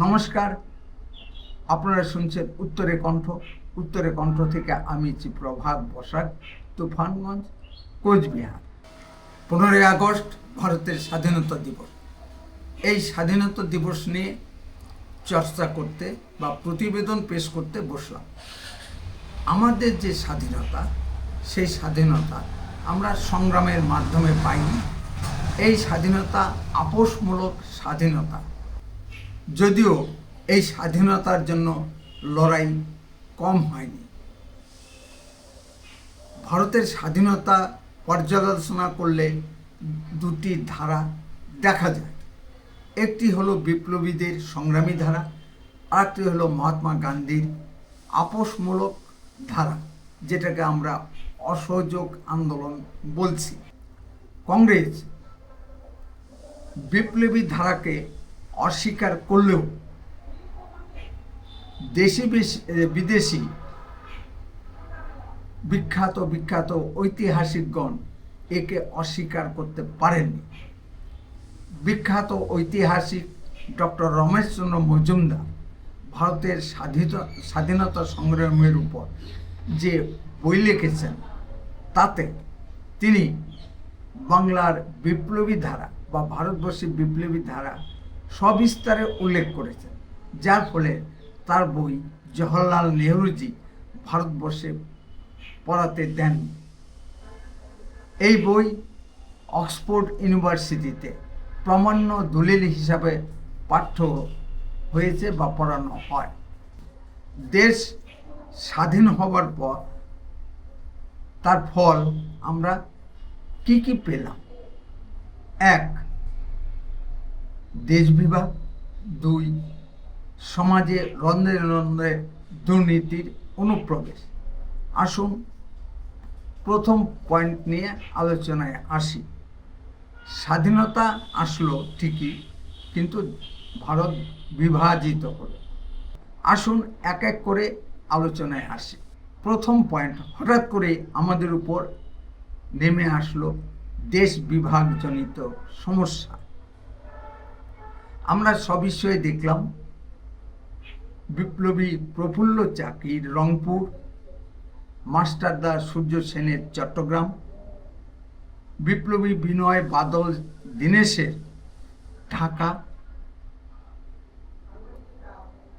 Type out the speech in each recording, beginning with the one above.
নমস্কার, আপনারা শুনছেন উত্তরে কণ্ঠ থেকে আমি প্রভাত বসাক, তুফানগঞ্জ, কোচবিহার। 15ই আগস্ট ভারতের স্বাধীনতা দিবস। এই স্বাধীনতা দিবস নিয়ে চর্চা করতে বা প্রতিবেদন পেশ করতে বসলাম। আমাদের যে স্বাধীনতা, সেই স্বাধীনতা আমরা সংগ্রামের মাধ্যমে পাইনি। এই স্বাধীনতা আপোষমূলক স্বাধীনতা, যদিও এই স্বাধীনতার জন্য লড়াই কম হয়নি। ভারতের স্বাধীনতা পর্যালোচনা করলে দুটি ধারা দেখা যায়। একটি হলো বিপ্লবীদের সংগ্রামী ধারা, আরেকটি হলো মহাত্মা গান্ধীর আপোষমূলক ধারা, যেটাকে আমরা অসহযোগ আন্দোলন বলছি। কংগ্রেস বিপ্লবী ধারাকে অস্বীকার করলেও দেশি বিদেশি বিখ্যাত ঐতিহাসিকগণ একে অস্বীকার করতে পারেননি। বিখ্যাত ঐতিহাসিক ডক্টর রমেশচন্দ্র মজুমদার ভারতের স্বাধীনতা সংগ্রামের উপর যে বই লিখেছেন, তাতে তিনি বাংলার বিপ্লবী ধারা বা ভারতবর্ষের বিপ্লবী ধারা সবিস্তারে উল্লেখ করেছেন, যার ফলে তার বই জওহরলাল নেহরুজি ভারতবর্ষে পড়াতে দেন। এই বই অক্সফোর্ড ইউনিভার্সিটিতে প্রামাণ্য দলিল হিসাবে পাঠ্য হয়েছে বা পড়ানো হয়। দেশ স্বাধীন হবার পর তার ফল আমরা কি পেলাম? 1. দেশ বিভাগ। 2. সমাজে রন্ধ্রে রন্ধ্রে দুর্নীতির অনুপ্রবেশ। আসুন প্রথম পয়েন্ট নিয়ে আলোচনায় আসি। স্বাধীনতা আসলো ঠিকই, কিন্তু ভারত বিভাজিত হলো। আসুন এক এক করে আলোচনায় আসি। প্রথম পয়েন্ট, হঠাৎ করে আমাদের উপর নেমে আসলো দেশ বিভাগজনিত সমস্যা। আমরা সবিষয়ে দেখলাম বিপ্লবী প্রফুল্ল চাকির রংপুর, মাস্টারদা সূর্য সেনের চট্টগ্রাম, বিপ্লবী বিনয় বাদল দীনেশের ঢাকা,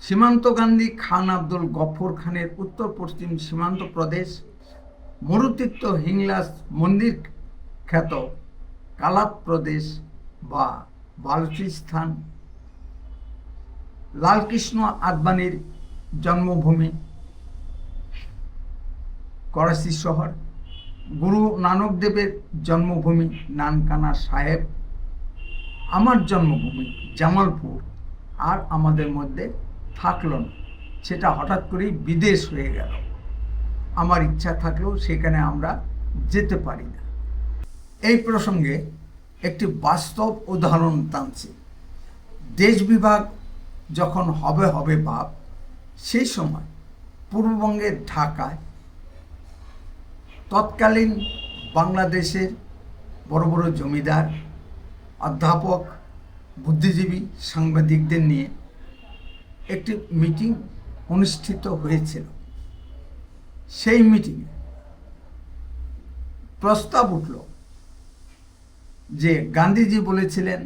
সীমান্ত গান্ধী খান আব্দুল গফর খানের উত্তর পশ্চিম সীমান্ত প্রদেশ, মরুতীর্থ হিংলাজ মন্দির খ্যাত কালাত প্রদেশ বা বালুচিস্তান, লালকৃষ্ণ আদবানির জন্মভূমি করাচি শহর, গুরু নানক দেবের জন্মভূমি নানকানা সাহেব, আমার জন্মভূমি জামালপুর আর আমাদের মধ্যে থাকলো না, সেটা হঠাৎ করেই বিদেশ হয়ে গেল। আমার ইচ্ছা থাকলেও সেখানে আমরা যেতে পারি না। এই প্রসঙ্গে একটি বাস্তব উদাহরণ টানছি। দেশ বিভাগ যখন হবে ভাব, সেই সময় পূর্ববঙ্গের ঢাকায় তৎকালীন বাংলাদেশের বড় বড় জমিদার, অধ্যাপক, বুদ্ধিজীবী, সাংবাদিকদের নিয়ে একটি মিটিং অনুষ্ঠিত হয়েছিল। সেই মিটিংয়ে প্রস্তাব উঠল যে গান্ধীজি বলেছিলেন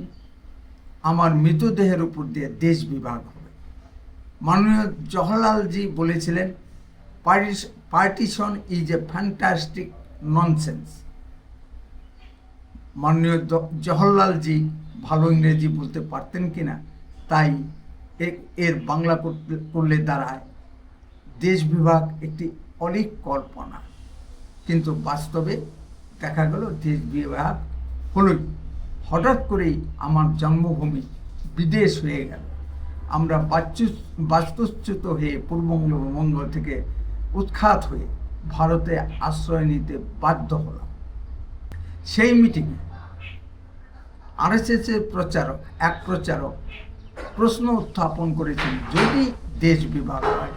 আমার মৃতদেহের উপর দিয়ে দেশ বিভাগ হবে। মাননীয় জওহরলালজি বলেছিলেন partition is a fantastic nonsense. মাননীয় জওহরলালজি ভালো ইংরেজি বলতে পারতেন কিনা, তাই এর বাংলা করলে দাঁড়ায় দেশ বিভাগ একটি অলীক কল্পনা। কিন্তু বাস্তবে দেখা গেল দেশ বিভাগ হলোই। হঠাৎ করেই আমার জন্মভূমি বিদেশ হয়ে গেল। আমরা বাস্তুচ্যুত হয়ে পূর্ববঙ্গ থেকে উৎখাত হয়ে ভারতে আশ্রয় নিতে বাধ্য হলাম। সেই মিটিংয়ে আরএসএসের এক প্রচারক প্রশ্ন উত্থাপন করেছেন, যদি দেশ বিভাগ হয়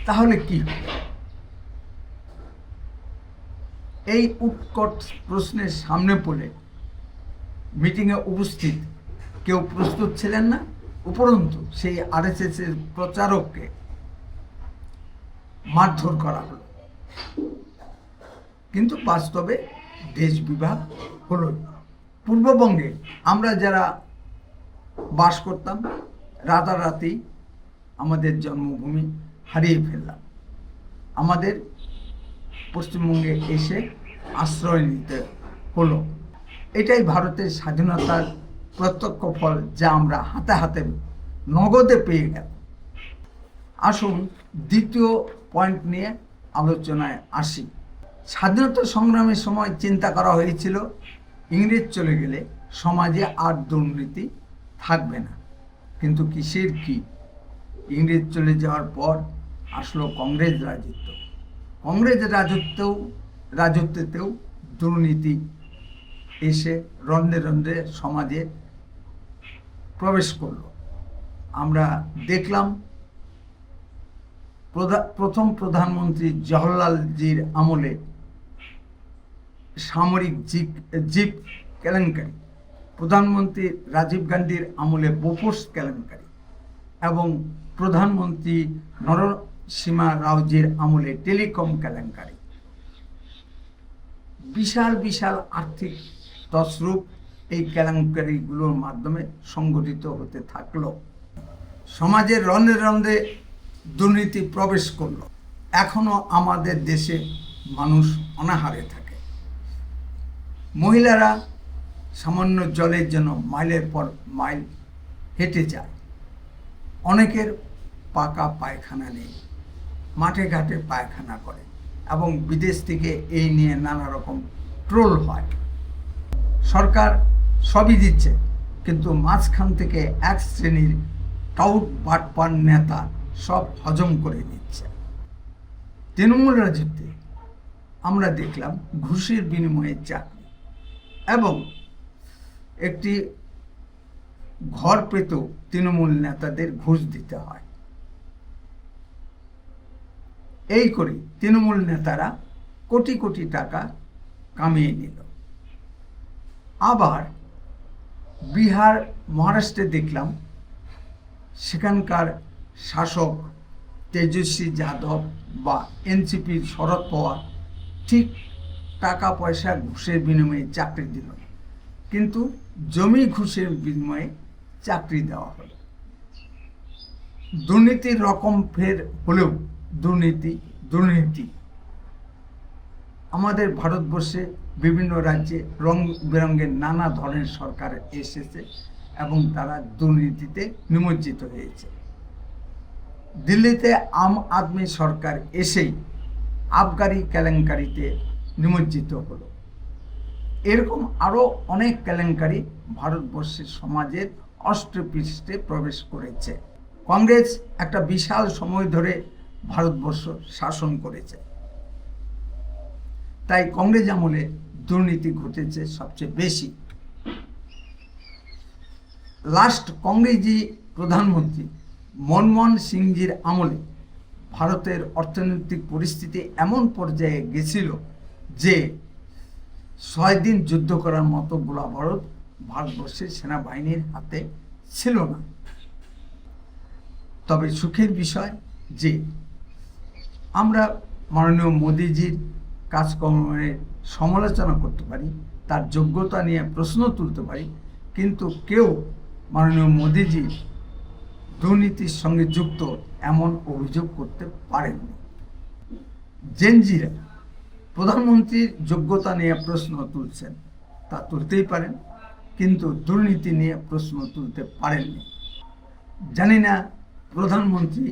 তাহলে কি হবে? এই উৎকট প্রশ্নের সামনে পড়ে মিটিংয়ে উপস্থিত কেউ প্রস্তুত ছিলেন না, উপরন্তু সেই আরএসএস এর প্রচারককে মারধর করা হলো, কিন্তু বাস্তবে দেশ বিভাগ হলো। পূর্ববঙ্গে আমরা যারা বাস করতাম রাতারাতি আমাদের জন্মভূমি হারিয়ে ফেললাম, আমাদের পশ্চিমবঙ্গে এসে আশ্রয় নিতে হলো। এটাই ভারতের স্বাধীনতার প্রত্যক্ষ ফল, যা আমরা হাতে হাতে নগদে পেয়ে গেল। আসুন দ্বিতীয় পয়েন্ট নিয়ে আলোচনায় আসি। স্বাধীনতা সংগ্রামের সময় চিন্তা করা হয়েছিল ইংরেজ চলে গেলে সমাজে আর দুর্নীতি থাকবে না, কিন্তু কিসের কি, ইংরেজ চলে যাওয়ার পর আসলো কংগ্রেস রাজত্ব। কংগ্রেস রাজত্বেতেও দুর্নীতি এসে রন্ধ্রে রন্ধ্রে সমাজে প্রবেশ করলো। আমরা দেখলাম প্রথম প্রধানমন্ত্রী জওহরলালজির আমলে সামরিক জিপ কেলেঙ্কারি, প্রধানমন্ত্রী রাজীব গান্ধীর আমলে বোফোর্স কেলেঙ্কারি এবং প্রধানমন্ত্রী নরসিমহা রাওজির আমলে টেলিকম কেলেঙ্কারি। বিশাল বিশাল আর্থিক তছরূপ এই কেলেঙ্কারিগুলোর মাধ্যমে সংগঠিত হতে থাকলো। সমাজের রন্ধ্রে রন্ধ্রে দুর্নীতি প্রবেশ করলো। এখনো আমাদের দেশে মানুষ অনাহারে থাকে। মহিলারা সামান্য জলের জন্য মাইলের পর মাইল হেঁটে যায়। অনেকের পাকা পায়খানা নেই, মাঠে ঘাটে পায়খানা করে এবং বিদেশ থেকে এই নিয়ে নানা রকম ট্রোল হয়। সরকার সবই দিচ্ছে, কিন্তু মাঝখান থেকে এক শ্রেণীর টাউট বাটপার নেতা সব হজম করে নিচ্ছে। তৃণমূল রাজত্বে আমরা দেখলাম ঘুষের বিনিময়ে চাকরি এবং একটি ঘর পেতেও তৃণমূল নেতাদের ঘুষ দিতে হয়। এই করে তৃণমূল নেতারা কোটি কোটি টাকা কামিয়ে নিল। আবার বিহার, মহারাষ্ট্রে দেখলাম সেখানকার শাসক তেজস্বী যাদব বা এনসিপির শরদ পাওয়ার ঠিক টাকা পয়সা ঘুষের বিনিময়ে চাকরি দিল, কিন্তু জমি ঘুষের বিনিময়ে চাকরি দেওয়া হলো। দুর্নীতির রকম ফের হলেও দুর্নীতি আমাদের ভারতবর্ষে বিভিন্ন রাজ্যে রং বেরঙের নানা ধরনের সরকার এসেছে এবং তারা দুর্নীতিতে নিমজ্জিত হয়েছে। দিল্লিতে আম আদমি সরকার এসেই আবগারি কেলেঙ্কারিতে নিমজ্জিত হলো। এরকম আরও অনেক কেলেঙ্কারি ভারতবর্ষের সমাজের অষ্টপৃষ্ঠে প্রবেশ করেছে। কংগ্রেস একটা বিশাল সময় ধরে ভারতবর্ষ শাসন করেছে, তাই কংগ্রেস আমলে দুর্নীতি ঘটেছে সবচেয়ে বেশি। লাস্ট কংগ্রেসি প্রধানমন্ত্রী মনমোহন সিংজির আমলে ভারতের অর্থনৈতিক পরিস্থিতি এমন পর্যায়ে গেছিল যে 6 দিন যুদ্ধ করার মতো গোলাবারুদ ভারতবর্ষের সেনাবাহিনীর হাতে ছিল না। তবে সুখের বিষয় যে আমরা মাননীয় মোদিজির কাজকর্মের সমালোচনা করতে পারি, তার যোগ্যতা নিয়ে প্রশ্ন তুলতে পারি, কিন্তু কেউ মাননীয় মোদিজির দুর্নীতির সঙ্গে যুক্ত এমন অভিযোগ করতে পারেননি। জেনজিরা প্রধানমন্ত্রীর যোগ্যতা নিয়ে প্রশ্ন তুলছেন, তা তুলতেই পারেন, কিন্তু দুর্নীতি নিয়ে প্রশ্ন তুলতে পারেননি। জানি না প্রধানমন্ত্রী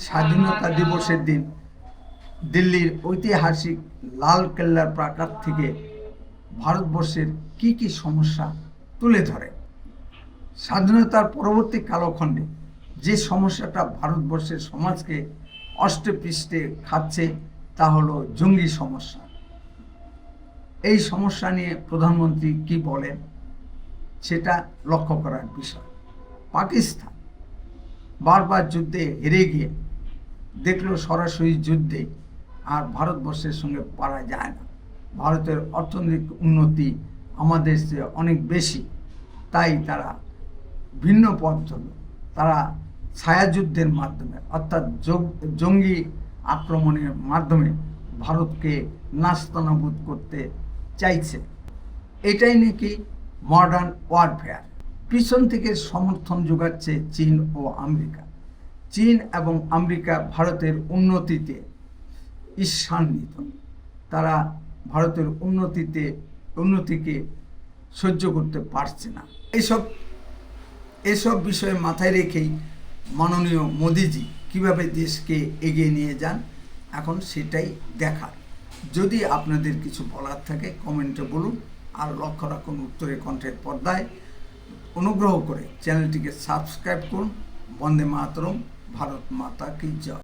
স্বাধীনতা দিবসের দিন দিল্লির ঐতিহাসিক লাল কেল্লার প্রাকার থেকে ভারতবর্ষের কি কি সমস্যা তুলে ধরে। স্বাধীনতার পরবর্তী কালখণ্ডে যে সমস্যাটা ভারতবর্ষের সমাজকে অষ্টপৃষ্ঠে খাচ্ছে তা হলো জঙ্গি সমস্যা। এই সমস্যা নিয়ে প্রধানমন্ত্রী কি বলেন সেটা লক্ষ্য করার বিষয়। পাকিস্তান বারবার যুদ্ধে হেরে গিয়ে দেখলো সরাসরি যুদ্ধে আর ভারতবর্ষের সঙ্গে পারা যায় না। ভারতের অর্থনৈতিক উন্নতি আমাদের চেয়ে অনেক বেশি, তাই তারা ভিন্ন পথ ধরল। তারা ছায়াযুদ্ধের মাধ্যমে অর্থাৎ জঙ্গি আক্রমণের মাধ্যমে ভারতকে নাস্তানাবুদ করতে চাইছে। এটাই নাকি মডার্ন ওয়ারফেয়ার। পিছন থেকে সমর্থন যোগাচ্ছে চীন ও আমেরিকা। চীন এবং আমেরিকা ভারতের উন্নতিতে ঈর্ষান্বিত। তারা ভারতের উন্নতিকে সহ্য করতে পারছে না। এসব বিষয়ে মাথায় রেখেই মাননীয় মোদিজি কিভাবে দেশকে এগিয়ে নিয়ে যান, এখন সেটাই দেখার। যদি আপনাদের কিছু বলার থাকে কমেন্টে বলুন, আর লক্ষ্য রাখুন উত্তরে কণ্ঠের পর্দায়। অনুগ্রহ করে চ্যানেলটিকে সাবস্ক্রাইব করুন। বন্দে মাতরম। ভারত মাতা কি জয়।